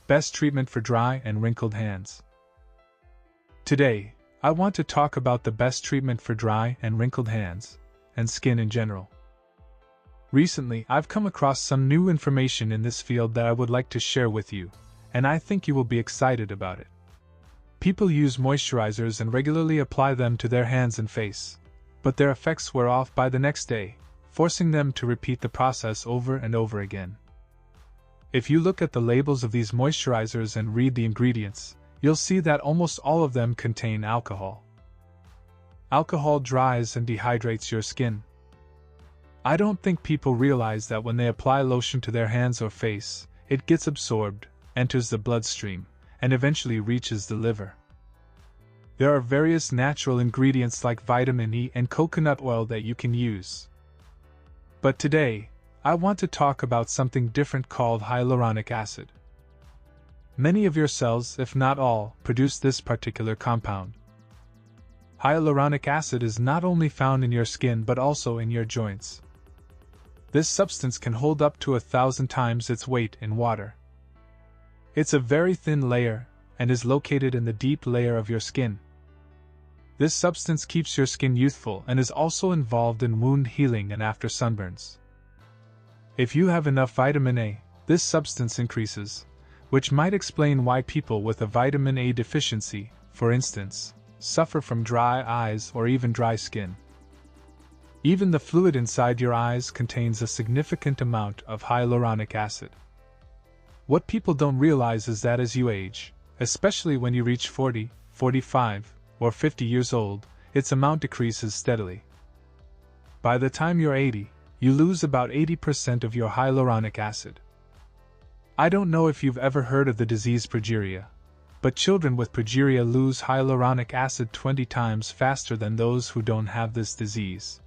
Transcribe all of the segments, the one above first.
Best treatment for dry and wrinkled hands. Today, I want to talk about the best treatment for dry and wrinkled hands, and skin in general. Recently, I've come across some new information in this field that I would like to share with you, and I think you will be excited about it. People use moisturizers and regularly apply them to their hands and face, but their effects wear off by the next day, forcing them to repeat the process over and over again. If you look at the labels of these moisturizers and read the ingredients, you'll see that almost all of them contain alcohol. Alcohol dries and dehydrates your skin. I don't think people realize that when they apply lotion to their hands or face, it gets absorbed, enters the bloodstream, and eventually reaches the liver. There are various natural ingredients like vitamin E and coconut oil that you can use. But today, I want to talk about something different called hyaluronic acid. Many of your cells, if not all, produce this particular compound. Hyaluronic acid is not only found in your skin but also in your joints. This substance can hold up to 1,000 times its weight in water. It's a very thin layer and is located in the deep layer of your skin. This substance keeps your skin youthful and is also involved in wound healing and after sunburns. If you have enough vitamin A, this substance increases, which might explain why people with a vitamin A deficiency, for instance, suffer from dry eyes or even dry skin. Even the fluid inside your eyes contains a significant amount of hyaluronic acid. What people don't realize is that as you age, especially when you reach 40, 45, or 50 years old, its amount decreases steadily. By the time you're 80, you lose about 80% of your hyaluronic acid. I don't know if you've ever heard of the disease progeria, but children with progeria lose hyaluronic acid 20 times faster than those who don't have this disease.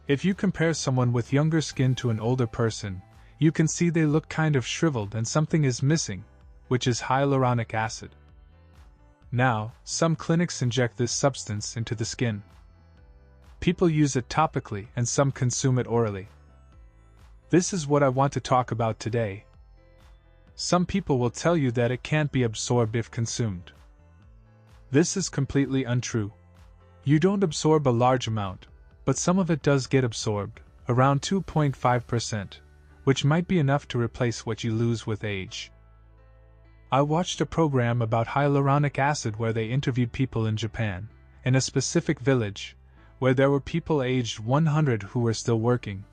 If you compare someone with younger skin to an older person, you can see they look kind of shriveled and something is missing, which is hyaluronic acid. Now, some clinics inject this substance into the skin. People use it topically and some consume it orally. This is what I want to talk about today. Some people will tell you that it can't be absorbed if consumed. This is completely untrue. You don't absorb a large amount, but some of it does get absorbed, around 2.5%, which might be enough to replace what you lose with age. I watched a program about hyaluronic acid where they interviewed people in Japan, in a specific village, where there were people aged 100 who were still working.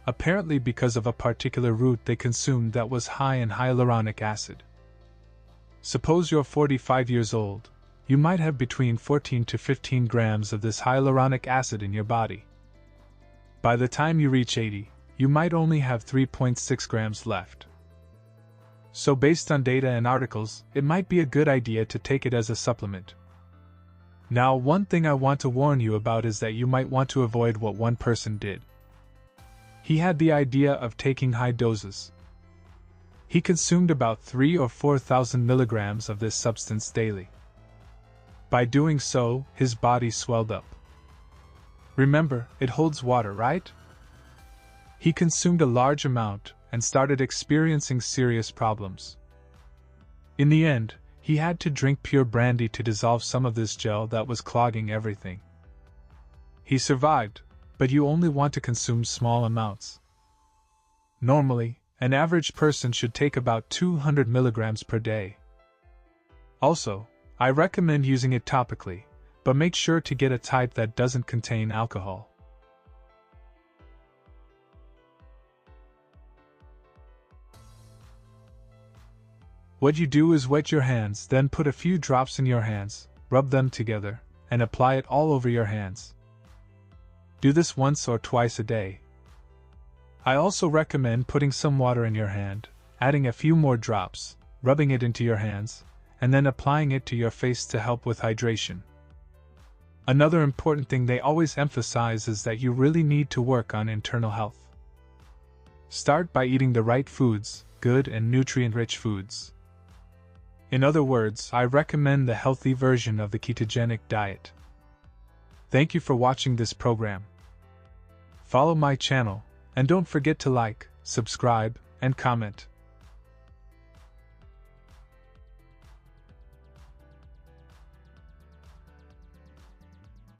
Apparently because of a particular root they consumed that was high in hyaluronic acid. Suppose you're 45 years old, you might have between 14 to 15 grams of this hyaluronic acid in your body. By the time you reach 80, you might only have 3.6 grams left. So based on data and articles, it might be a good idea to take it as a supplement. Now, one thing I want to warn you about is that you might want to avoid what one person did. He had the idea of taking high doses. He consumed about 3,000 or 4,000 milligrams of this substance daily. By doing so, his body swelled up. Remember, it holds water, right? He consumed a large amount and started experiencing serious problems. In the end, he had to drink pure brandy to dissolve some of this gel that was clogging everything. He survived, but you only want to consume small amounts. Normally, an average person should take about 200 milligrams per day. Also, I recommend using it topically, but make sure to get a type that doesn't contain alcohol. What you do is wet your hands, then put a few drops in your hands, rub them together, and apply it all over your hands. Do this once or twice a day. I also recommend putting some water in your hand, adding a few more drops, rubbing it into your hands, and then applying it to your face to help with hydration. Another important thing they always emphasize is that you really need to work on internal health. Start by eating the right foods, good and nutrient-rich foods. In other words, I recommend the healthy version of the ketogenic diet. Thank you for watching this program. Follow my channel, and don't forget to like, subscribe, and comment.